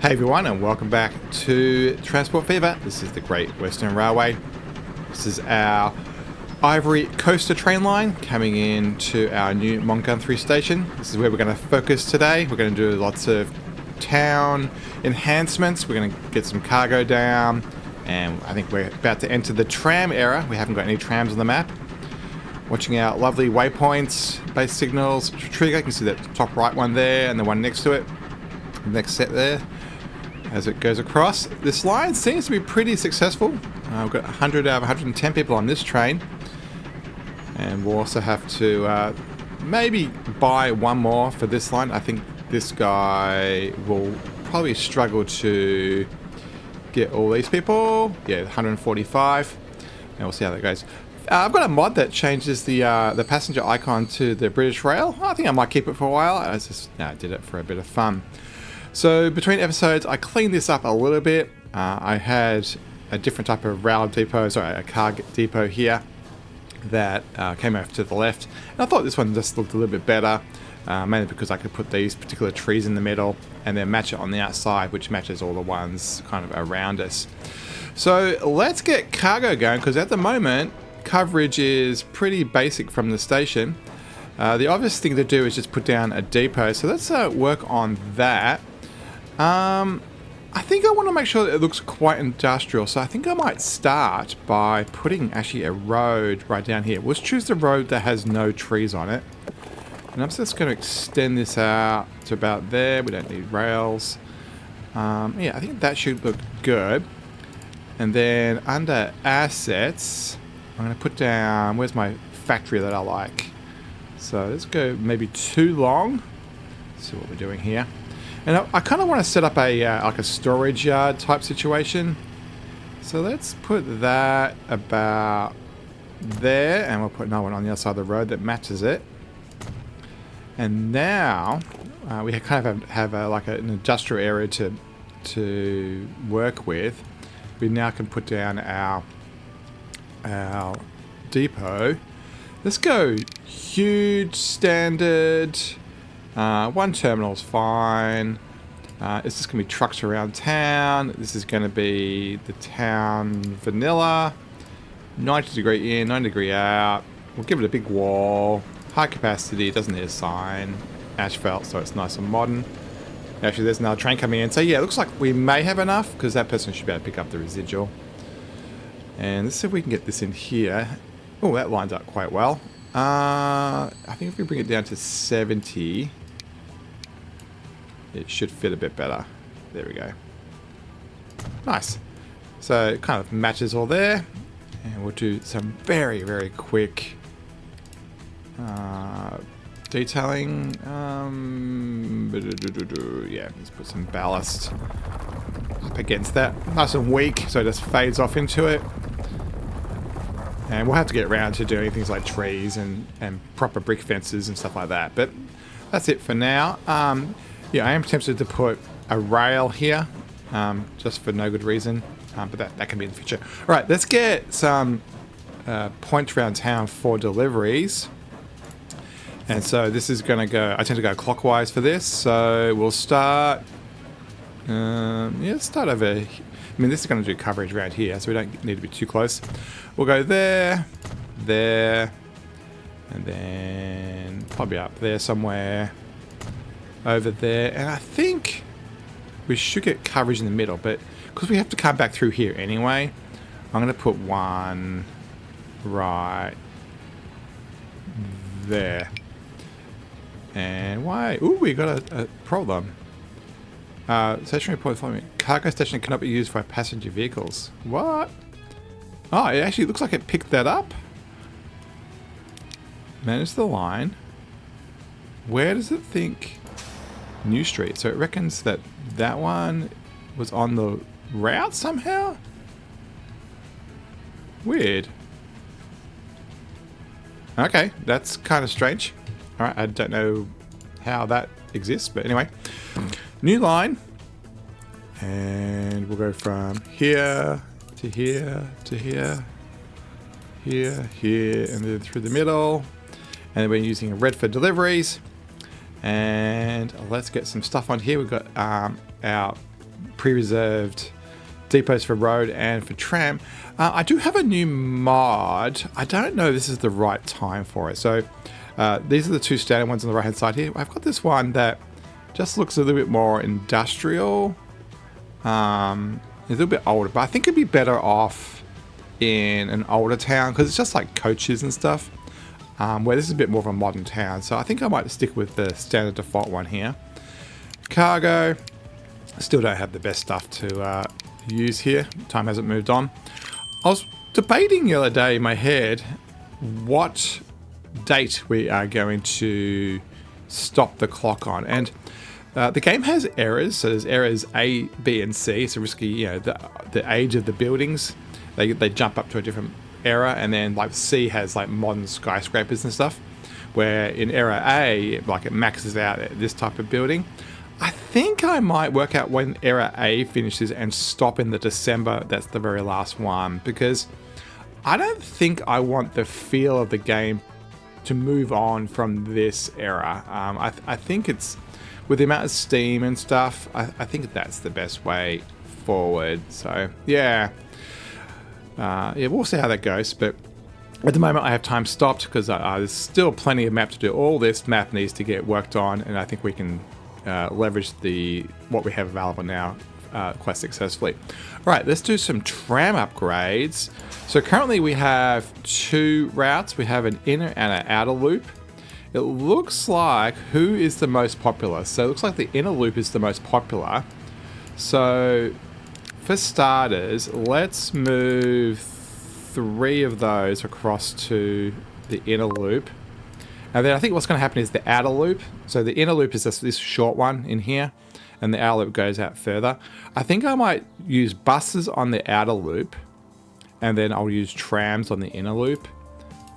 Hey everyone, and welcome back to Transport Fever. This is the Great Western Railway. This is our Ivory Coaster train line coming into our new Mongunthry station. This is where we're going to focus today. We're going to do lots of town enhancements. We're going to get some cargo down, and I think we're about to enter the tram era. We haven't got any trams on the map. Watching our lovely waypoints, base signals, trigger. You can see that top right one there and the one next to it. The next set there. As it goes across, this line seems to be pretty successful. We've got 100 out of 110 people on this train, and we'll also have to maybe buy one more for this line. I think this guy will probably struggle to get all these people. Yeah, 145, and we'll see how that goes. I've got a mod that changes the passenger icon to the British Rail. I think I might keep it for a while. I did it for a bit of fun. So between episodes, I cleaned this up a little bit. I had a different type of rail depot, a car depot here that came over to the left. And I thought this one just looked a little bit better, mainly because I could put these particular trees in the middle and then match it on the outside, which matches all the ones kind of around us. So let's get cargo going, because at the moment, coverage is pretty basic from the station. The obvious thing to do is just put down a depot. So let's work on that. I think I want to make sure that it looks quite industrial, so I think I might start by putting actually a road right down here. Let's choose the road that has no trees on it, and I'm just going to extend this out to about there. We don't need rails. Yeah, I think that should look good. And then under assets, I'm going to put down, where's my factory that I like? So let's go maybe too long. Let's see what we're doing here. And I kind of want to set up a like a storage yard type situation. So let's put that about there, and we'll put another one on the other side of the road that matches it. And now we kind of have like an industrial area to work with. We now can put down our depot. Let's go huge standard. One terminal is fine. It's just going to be trucks around town. This is going to be the town vanilla. 90 degree in, 90 degree out. We'll give it a big wall. High capacity, doesn't need a sign. Asphalt, so it's nice and modern. Actually, there's another train coming in. So yeah, it looks like we may have enough, because that person should be able to pick up the residual. And let's see if we can get this in here. Oh, that lines up quite well. I think if we bring it down to 70... it should fit a bit better. There we go. Nice. So it kind of matches all there. And we'll do some very, very quick detailing. Yeah, let's put some ballast up against that. Nice and weak, so it just fades off into it. And we'll have to get around to doing things like trees and proper brick fences and stuff like that. But that's it for now. Yeah, I am tempted to put a rail here, just for no good reason, but that can be in the future. All right, let's get some points around town for deliveries. And so this is going to go, I tend to go clockwise for this, so we'll start, let's start over, I mean, this is going to do coverage around here, so we don't need to be too close. We'll go there, there, and then probably up there somewhere. Over there, and I think we should get coverage in the middle, but because we have to come back through here anyway, I'm going to put one right there. And why? Ooh, we got a problem. Stationary point following. Cargo station cannot be used for passenger vehicles. What? Oh, it actually looks like it picked that up. Manage the line. Where does it think? New Street. So it reckons that one was on the route somehow? Weird. Okay, that's kind of strange. Alright, I don't know how that exists, but anyway. New line. And we'll go from here to here to here. Here, here, and then through the middle. And then we're using red for deliveries. And let's get some stuff on here. We've got our pre-reserved depots for road and for tram. I do have a new mod. I don't know if this is the right time for it. So these are the two standard ones on the right hand side here. I've got this one that just looks a little bit more industrial. It's a little bit older, but I think it'd be better off in an older town because it's just like coaches and stuff. Where this is a bit more of a modern town. So I think I might stick with the standard default one here. Cargo. Still don't have the best stuff to use here. Time hasn't moved on. I was debating the other day in my head what date we are going to stop the clock on. And the game has errors. So there's errors A, B, and C. So risky, you know, the age of the buildings. They jump up to a different error, and then like C has like modern skyscrapers and stuff, where in error A, like it maxes out at this type of building. I think I might work out when error A finishes and stop in the December, that's the very last one, because I don't think I want the feel of the game to move on from this error. I think it's, with the amount of Steam and stuff, I think that's the best way forward. So yeah. Yeah, we'll see how that goes, but at the moment I have time stopped because there's still plenty of map to do. All this map needs to get worked on, and I think we can leverage what we have available now quite successfully. All right, let's do some tram upgrades. So currently we have two routes. We have an inner and an outer loop. It looks like who is the most popular? So it looks like the inner loop is the most popular. So for starters, let's move 3 of those across to the inner loop. And then I think what's going to happen is the outer loop. So the inner loop is this short one in here, and the outer loop goes out further. I think I might use buses on the outer loop, and then I'll use trams on the inner loop.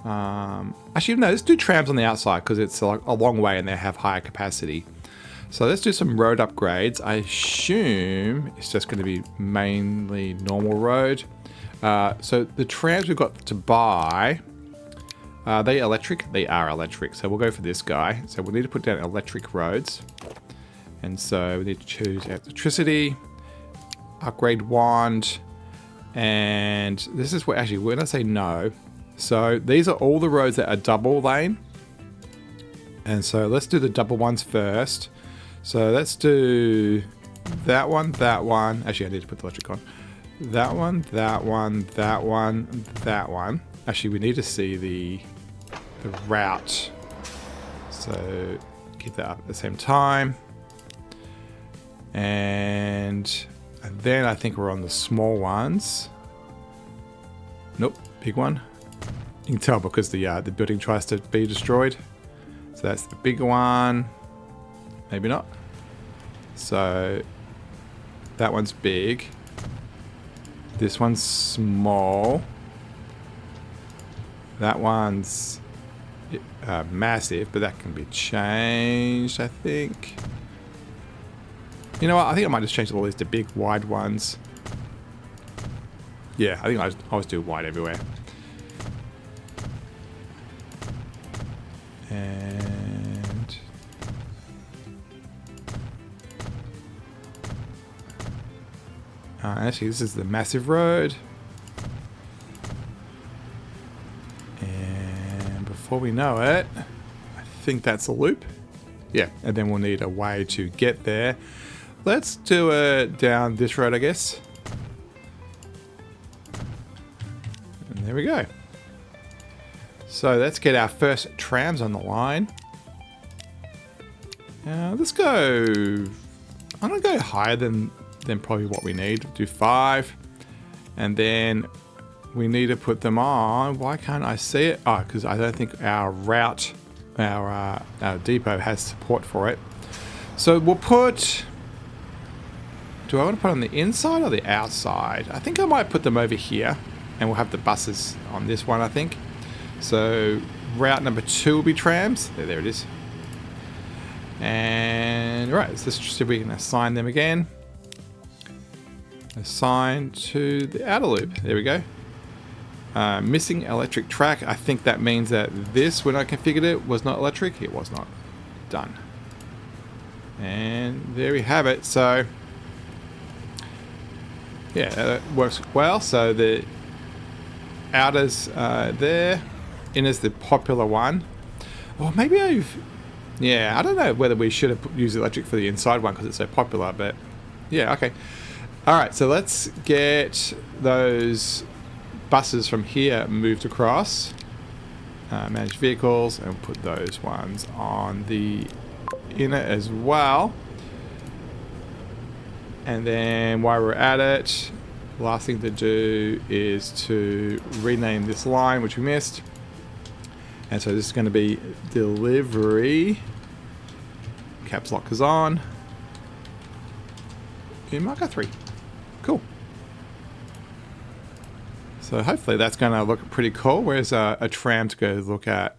Actually, no, let's do trams on the outside because it's like a long way and they have higher capacity. So let's do some road upgrades. I assume it's just going to be mainly normal road. So the trams we've got to buy, are they electric? They are electric. So we'll go for this guy. So we need to put down electric roads. And so we need to choose electricity, upgrade wand, and this is where actually we're going to say no. So these are all the roads that are double lane. And so let's do the double ones first. So let's do that one, that one. Actually, I need to put the electric on. That one, that one, that one, that one. Actually, we need to see the route. So keep that up at the same time. And then I think we're on the small ones. Nope, big one. You can tell because the building tries to be destroyed. So that's the big one. Maybe not. So that one's big. This one's small. That one's massive, but that can be changed, I think. You know what? I think I might just change all these to big, wide ones. Yeah, I think I always do wide everywhere. And actually, this is the massive road. And before we know it, I think that's a loop. Yeah, and then we'll need a way to get there. Let's do it down this road, I guess. And there we go. So let's get our first trams on the line. Let's go. I'm gonna go higher than probably what we need. Do 5, and then we need to put them on. Why can't I see it? Oh, because I don't think our route, our depot has support for it. So we'll put. Do I want to put on the inside or the outside? I think I might put them over here, and we'll have the buses on this one, I think. So route number 2 will be trams. There it is. And right, let's see if we can assign them again. Assign to the outer loop. There we go. Missing electric track. I think that means that this, when I configured it, was not electric. It was not. Done. And there we have it. So Yeah, that works well. So the outer's there. Inner's the popular one. Or maybe yeah, I don't know whether we should have used electric for the inside one because it's so popular, but yeah, okay. Alright, so let's get those buses from here moved across. Manage vehicles, and put those ones on the inner as well. And then while we're at it, the last thing to do is to rename this line, which we missed. And so this is going to be delivery. Caps lock is on. In marker 3. Cool. So hopefully that's going to look pretty cool. Where's a tram to go look at?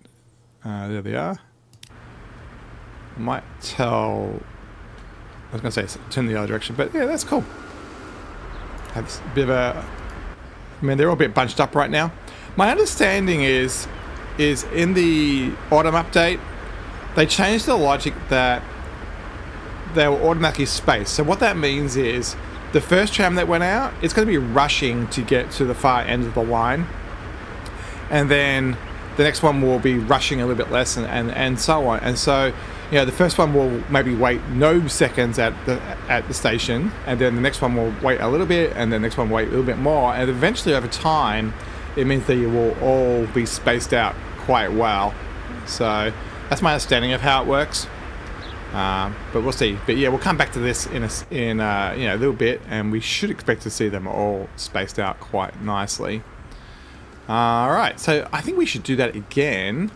There they are. I might tell... I was going to say turn the other direction, but yeah, that's cool. Have a bit of a... I mean, they're all a bit bunched up right now. My understanding is in the autumn update, they changed the logic that they were automatically spaced. So what that means is the first tram that went out, it's going to be rushing to get to the far end of the line. And then the next one will be rushing a little bit less and so on. And so, you know, the first one will maybe wait no seconds at the station, and then the next one will wait a little bit, and then the next one will wait a little bit more. And eventually over time, it means that you will all be spaced out quite well. So that's my understanding of how it works. But we'll see. But yeah, we'll come back to this in a little bit, and we should expect to see them all spaced out quite nicely. All right, so I think we should do that again.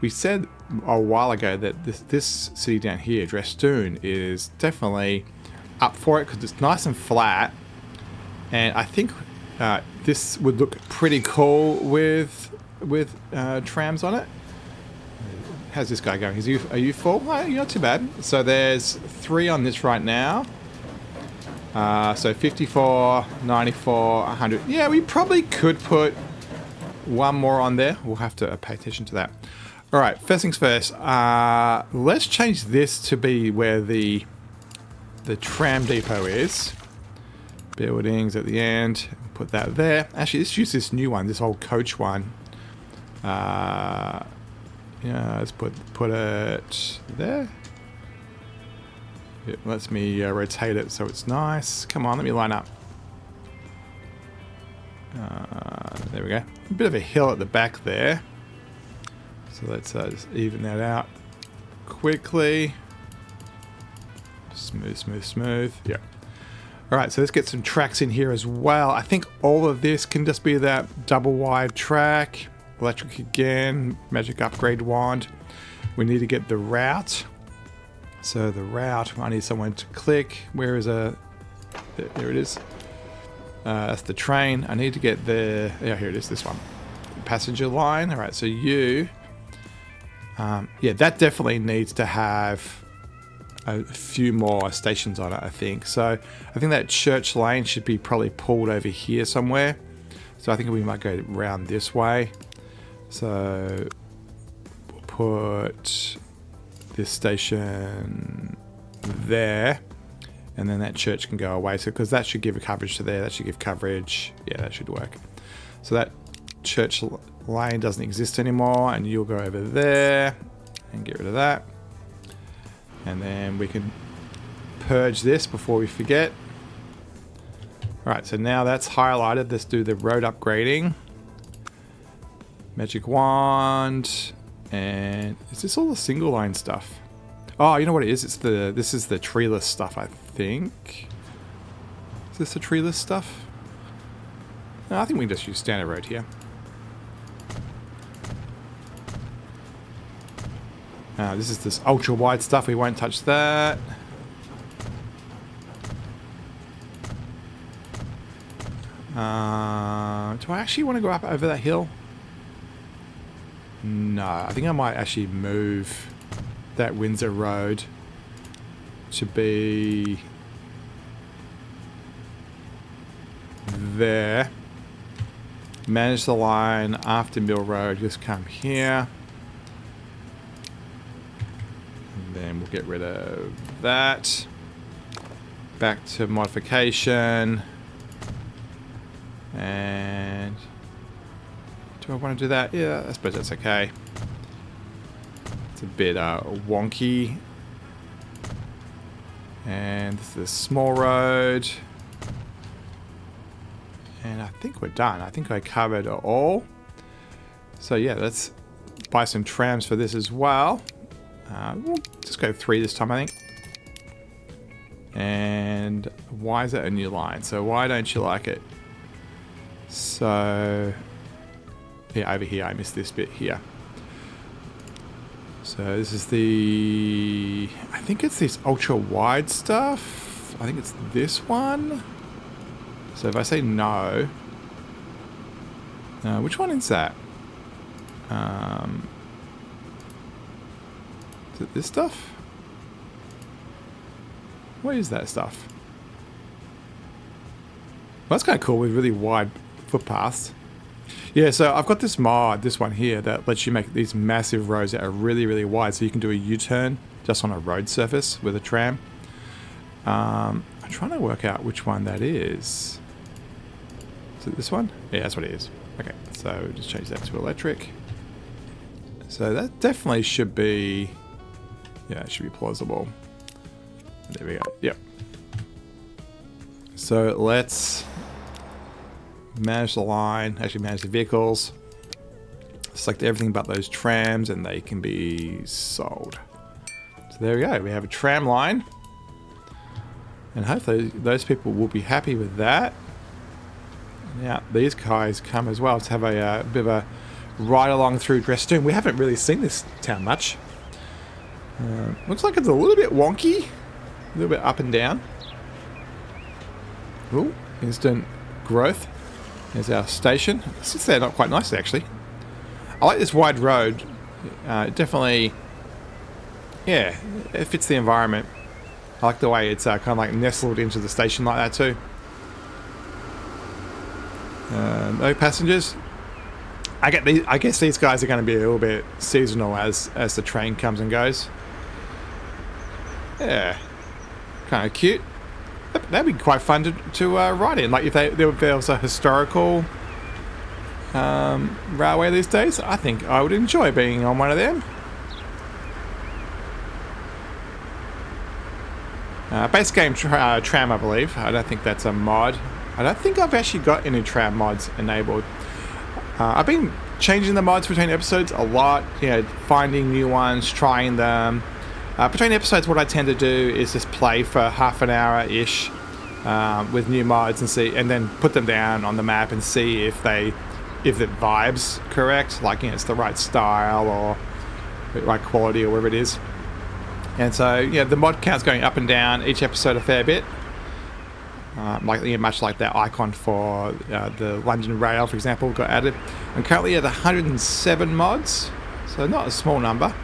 We said a while ago that this city down here, Drastoon, is definitely up for it because it's nice and flat, and I think this would look pretty cool with trams on it. How's this guy going? Are you full? Oh, you're not too bad. So there's 3 on this right now. So 54, 94, 100. Yeah, we probably could put one more on there. We'll have to pay attention to that. All right, first things first. Let's change this to be where the tram depot is. Buildings at the end. Put that there. Actually, let's use this new one, this old coach one. Yeah, let's put it there. It lets me rotate it so it's nice. Come on, let me line up. There we go. A bit of a hill at the back there. So let's just even that out quickly. Smooth, smooth, smooth. Yeah. Alright, so let's get some tracks in here as well. I think all of this can just be that double wide track. Electric again, magic upgrade wand. We need to get the route. So the route, I need someone to click. Where is there it is. That's the train. I need to get the, yeah, here it is, this one. Passenger line. All right, so yeah, that definitely needs to have a few more stations on it, I think. So I think that church lane should be probably pulled over here somewhere. So I think we might go around this way. So we'll put this station there, and then that church can go away. So because that should give a coverage to there, that should give coverage. Yeah, that should work. So that church lane doesn't exist anymore, and you'll go over there and get rid of that. And then we can purge this before we forget. All right, so now that's highlighted. Let's do the road upgrading. Magic wand, and is this all the single line stuff? Oh, you know what it is? This is the treeless stuff, I think. Is this the treeless stuff? No, I think we can just use standard road here. This is this ultra wide stuff. We won't touch that. Do I actually want to go up over that hill? No, I think I might actually move that Windsor Road to be there. Manage the line after Mill Road, just come here. And then we'll get rid of that. Back to modification. And do I want to do that? Yeah, I suppose that's okay. It's a bit wonky. And this is a small road. And I think we're done. I think I covered it all. So yeah, let's buy some trams for this as well. We'll just go 3 this time, I think. And why is that a new line? So why don't you like it? So yeah, over here I missed this bit here. So this is the, I think it's this ultra wide stuff. I think it's this one. So if I say no, which one is that? Is it this stuff? What is that stuff? Well, that's kind of cool with really wide footpaths. Yeah, so I've got this mod, this one here, that lets you make these massive roads that are really, really wide, so you can do a U-turn just on a road surface with a tram. I'm trying to work out which one that is. Is it this one? Yeah, that's what it is. Okay, so just change that to electric. So that definitely should be, yeah, it should be plausible. There we go. Yep. So let's manage the line, actually manage the vehicles. Select everything but those trams and they can be sold. So there we go. We have a tram line. And hopefully those people will be happy with that. Now these guys come as well to have a bit of a ride along through Drastoon. We haven't really seen this town much. Looks like it's a little bit wonky. A little bit up and down. Ooh, instant growth. There's our station. It sits there not quite nicely, actually. I like this wide road. It definitely, yeah, it fits the environment. I like the way it's kind of like nestled into the station like that too. No passengers. I guess these guys are going to be a little bit seasonal as the train comes and goes. Yeah. Kind of cute. That'd be quite fun to ride in. Like if there was a historical railway these days, I think I would enjoy being on one of them. Base game tram, I believe. I don't think that's a mod. I don't think I've actually got any tram mods enabled. I've been changing the mods between episodes a lot. You know, finding new ones, trying them. Between episodes, what I tend to do is just play for half an hour-ish with new mods and then put them down on the map and see if the vibe's correct, like, you know, it's the right style or the right quality or whatever it is. And so, yeah, the mod count's going up and down each episode a fair bit. Much like that icon for the London Rail, for example, got added. I'm currently at 107 mods, so not a small number.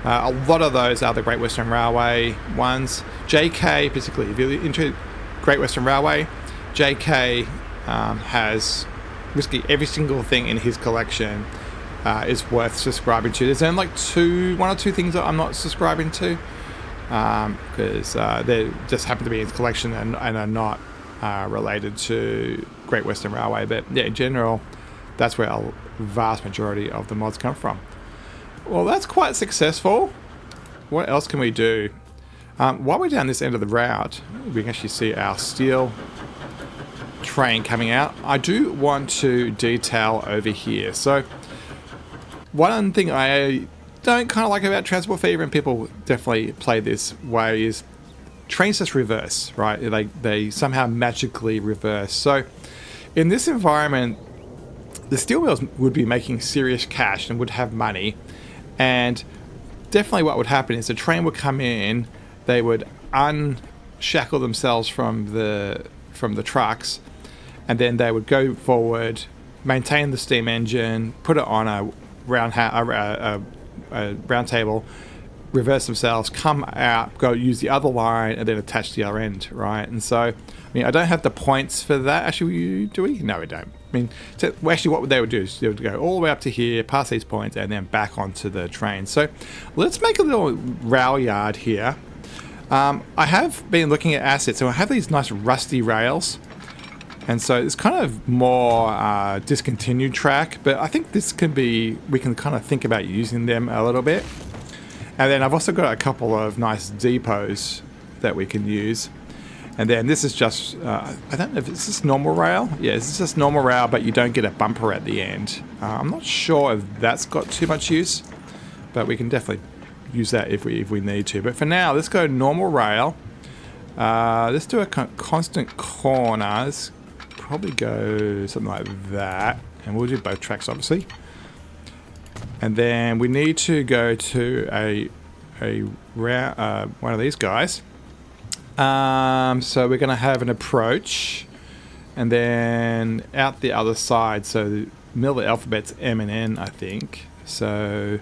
A lot of those are the Great Western Railway ones. JK, particularly, if you're into Great Western Railway, JK has basically every single thing in his collection is worth subscribing to. There's only like one or two things that I'm not subscribing to because they just happen to be in his collection and are not related to Great Western Railway. But yeah, in general, that's where a vast majority of the mods come from. Well, that's quite successful. What else can we do? While we're down this end of the route, we can actually see our steel train coming out. I do want to detail over here. So, one thing I don't kind of like about Transport Fever, and people definitely play this way, is trains just reverse, right? They somehow magically reverse. So, in this environment, the steel mills would be making serious cash and would have money. And definitely what would happen is the train would come in, they would unshackle themselves from the trucks, and then they would go forward, maintain the steam engine, put it on a round table, reverse themselves, come out, go use the other line, and then attach the other end, right? And so, I mean, I don't have the points for that. Actually, do we? No, we don't. I mean, actually, what they would do is they would go all the way up to here, past these points, and then back onto the train. So let's make a little rail yard here. I have been looking at assets, so I have these nice rusty rails. And so it's kind of more discontinued track, but I think this can be, we can kind of think about using them a little bit. And then I've also got a couple of nice depots that we can use. And then this is just, I don't know if it's just normal rail. Yeah, it's just normal rail, but you don't get a bumper at the end. I'm not sure if that's got too much use, but we can definitely use that if we need to. But for now, let's go normal rail. Let's do a constant corner. Let's probably go something like that. And we'll do both tracks, obviously. And then we need to go to one of these guys. So we're going to have an approach, and then out the other side. So the middle of the alphabet's M and N, I think. So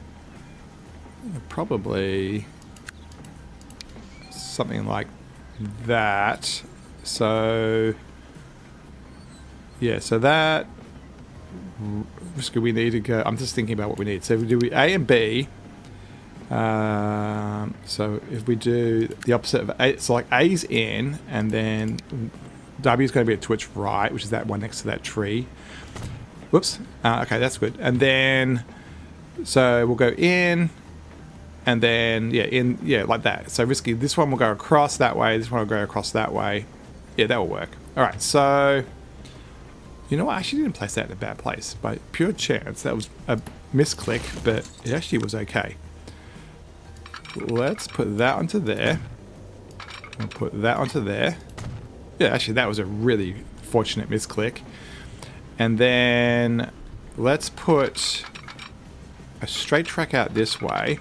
probably something like that. So yeah, so that we need to go. I'm just thinking about what we need. So we do A and B. So if we do the opposite of A, so like A's in, and then W is going to be to its right, which is that one next to that tree. Whoops. Okay, that's good. And then, so we'll go in, and then, yeah, in, yeah, like that. So risky, this one will go across that way, this one will go across that way. Yeah, that will work. All right, so, you know what? I actually didn't place that in a bad place. By pure chance, that was a misclick, but it actually was okay. Let's put that onto there. We'll put that onto there. Yeah, actually, that was a really fortunate misclick. And then let's put a straight track out this way.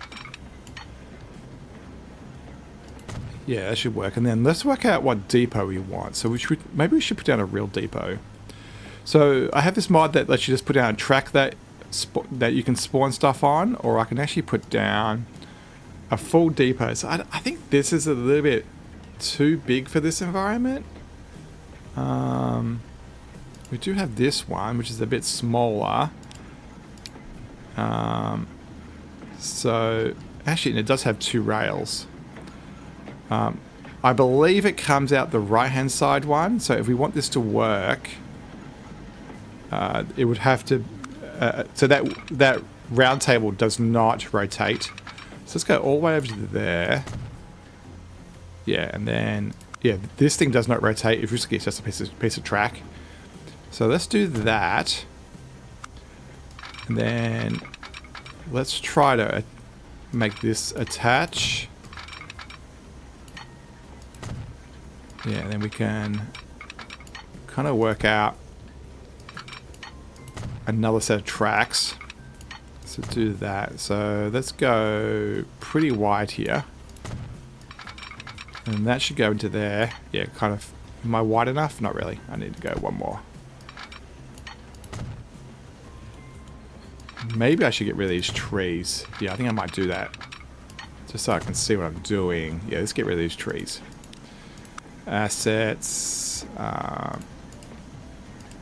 Yeah, that should work. And then let's work out what depot we want. So maybe we should put down a real depot. So I have this mod that lets you just put down a track that you can spawn stuff on, or I can actually put down a full depot. So I think this is a little bit too big for this environment. We do have this one, which is a bit smaller. So actually, and it does have 2 rails. I believe it comes out the right-hand side one. So if we want this to work, it would have to. So that round table does not rotate. So let's go all the way over to there. Yeah, and then, yeah, this thing does not rotate. It's just a piece of track. So let's do that. And then let's try to make this attach. Yeah, and then we can kind of work out another set of tracks. So do that. So let's go pretty wide here. And that should go into there. Yeah, kind of. Am I wide enough? Not really. I need to go one more. Maybe I should get rid of these trees. Yeah, I think I might do that. Just so I can see what I'm doing. Yeah, let's get rid of these trees. Assets.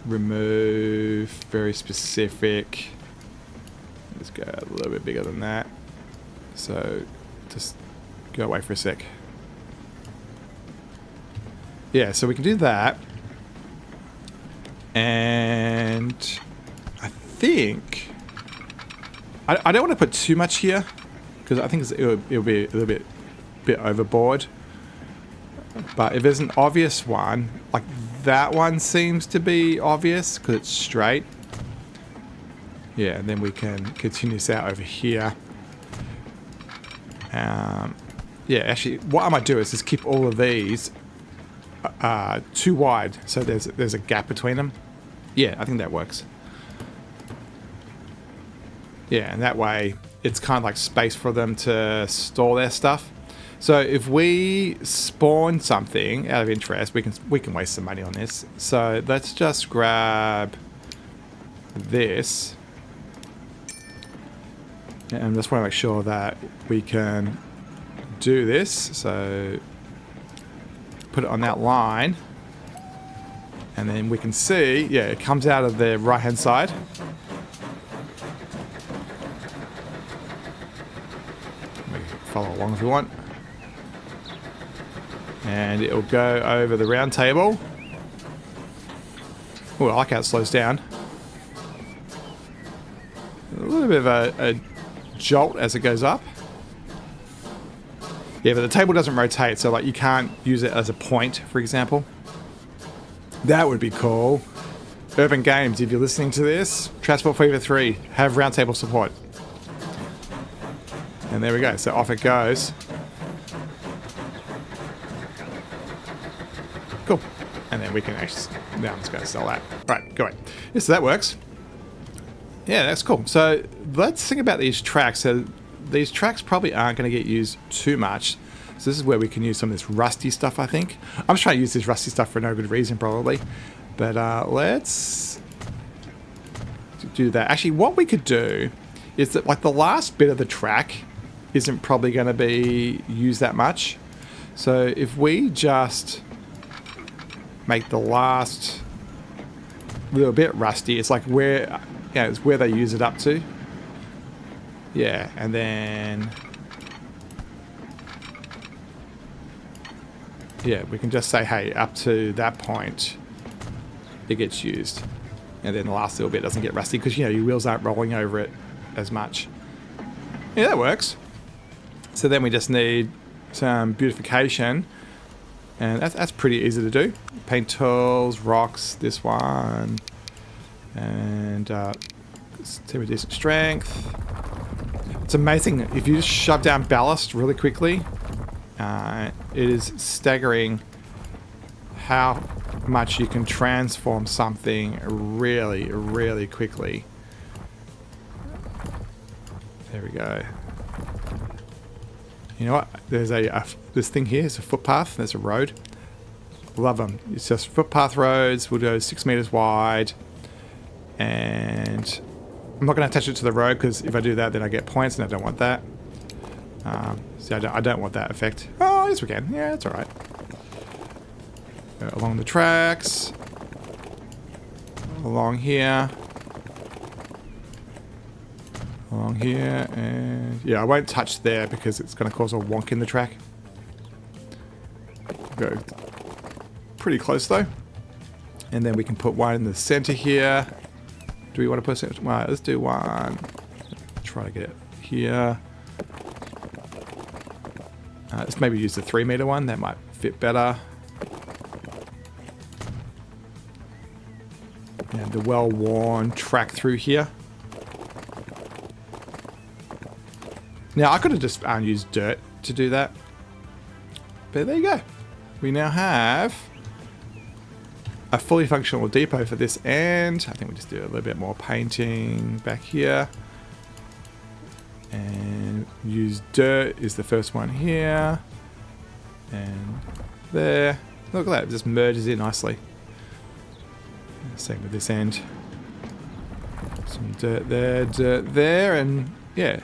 Remove. Very specific. Let's go a little bit bigger than that. So just go away for a sec. Yeah, so we can do that. And I think I don't want to put too much here, because I think it'll be a little bit overboard. But if there's an obvious one, like that one seems to be obvious because it's straight. Yeah, and then we can continue this out over here. Yeah, actually, what I might do is just keep all of these too wide, so there's a gap between them. Yeah, I think that works. Yeah, and that way it's kind of like space for them to store their stuff. So if we spawn something out of interest, we can waste some money on this. So let's just grab this. And just want to make sure that we can do this. So put it on that line. And then we can see, yeah, it comes out of the right-hand side. Follow along if you want. And it'll go over the round table. Oh, I like how it slows down. A little bit of a jolt as it goes up. Yeah, but the table doesn't rotate, so like you can't use it as a point, for example. That would be cool. Urban Games, if you're listening to this, Transport Fever 3, have roundtable support. And there we go, so off it goes. Cool. And then we can actually, now I'm just going to sell that. Right, go ahead. Yeah, so that works. Yeah, that's cool. So let's think about these tracks. So these tracks probably aren't going to get used too much. So this is where we can use some of this rusty stuff, I think. I'm just trying to use this rusty stuff for no good reason, probably. But let's do that. Actually, what we could do is that like the last bit of the track isn't probably going to be used that much. So if we just make the last little bit rusty, it's like where, yeah, it's where they use it up to. Yeah, and then yeah, we can just say, hey, up to that point, it gets used. And then the last little bit doesn't get rusty because, you know, your wheels aren't rolling over it as much. Yeah, that works. So then we just need some beautification. And that's pretty easy to do. Paint tools, rocks, this one. And decent strength. It's amazing. If you just shove down ballast really quickly, it is staggering how much you can transform something really, really quickly. There we go. You know what? There's this thing here. It's a footpath. There's a road. Love them. It's just footpath roads. We'll go 6 meters wide. And I'm not going to attach it to the road because if I do that, then I get points, and I don't want that. See, I don't want that effect. Oh, yes, we can. Yeah, that's all right. Along the tracks. Along here. Along here. And yeah, I won't touch there because it's going to cause a wonk in the track. Go pretty close though. And then we can put one in the center here. Do we want to put a center? Well, let's do one. Try to get it here. Let's maybe use the 3 meter one. That might fit better. And the well-worn track through here. Now, I could have just used dirt to do that. But there you go. We now have a fully functional depot for this end. I think we just do a little bit more painting back here. And use dirt is the first one here. And there. Look at that, it just merges in nicely. Same with this end. Some dirt there, and yeah.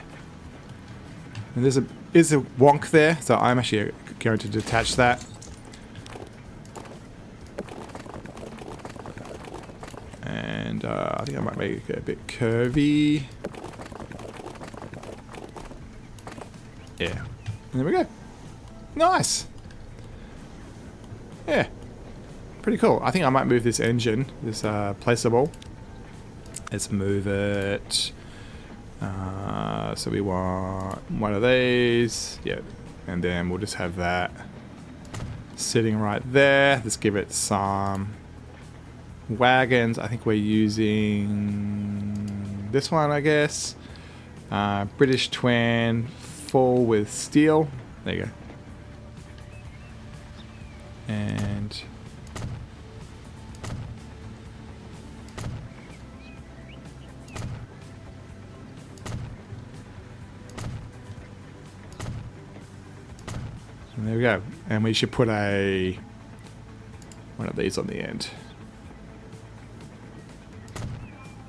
And there's a wonk there, so I'm actually going to detach that. And I think I might make it a bit curvy. Yeah. And there we go. Nice. Yeah. Pretty cool. I think I might move this engine, this placeable. Let's move it. So we want one of these. Yeah. And then we'll just have that sitting right there. Let's give it some wagons. I think we're using this one, I guess. British twin, full with steel. There you go. And there we go. And we should put one of these on the end.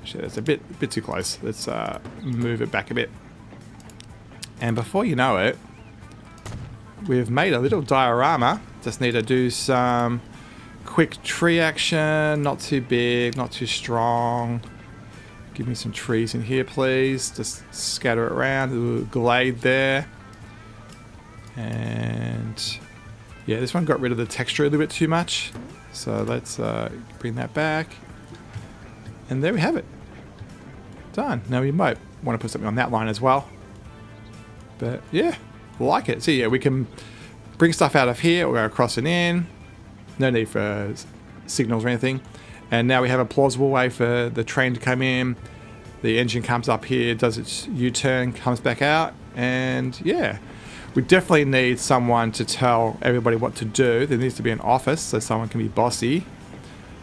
Actually, that's a bit too close. Let's move it back a bit. And before you know it, we've made a little diorama. Just need to do some quick tree action. Not too big, not too strong. Give me some trees in here, please. Just scatter it around. A little glade there. And yeah, this one got rid of the texture a little bit too much. So let's bring that back. And there we have it. Done. Now we might want to put something on that line as well. But yeah, like it. So yeah, we can bring stuff out of here or go across and in. No need for signals or anything. And now we have a plausible way for the train to come in. The engine comes up here, does its U-turn, comes back out. And yeah, we definitely need someone to tell everybody what to do. There needs to be an office so someone can be bossy.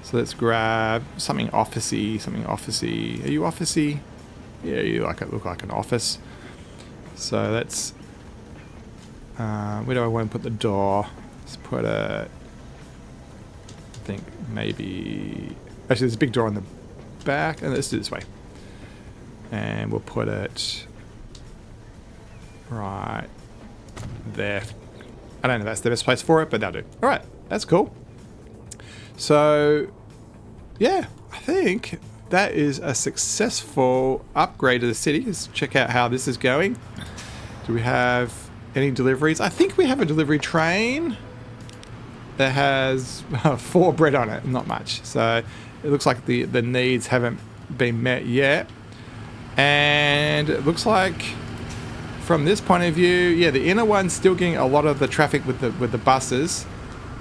So let's grab something officey, something officey. Are you officey? Yeah, you look like an office. So let's, where do I want to put the door? Let's put I think maybe, actually there's a big door on the back, and let's do it this way. And we'll put it right there. I don't know if that's the best place for it, but that'll do. All right, that's cool. So, yeah, I think that is a successful upgrade to the city. Let's check out how this is going. Do we have any deliveries? I think we have a delivery train that has 4 bread on it, not much. So it looks like the needs haven't been met yet. And it looks like from this point of view, yeah, the inner one's still getting a lot of the traffic with the buses,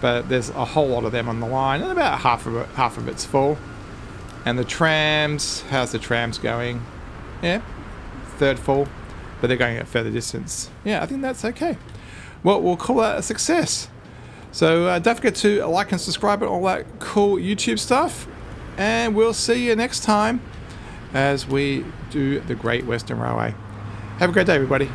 but there's a whole lot of them on the line, and about half of it's full. And the trams, how's the trams going? Yeah, third full, but they're going at further distance. Yeah, I think that's okay. Well, we'll call that a success. So don't forget to like and subscribe and all that cool YouTube stuff, and we'll see you next time as we do the Great Western Railway. Have a great day, everybody.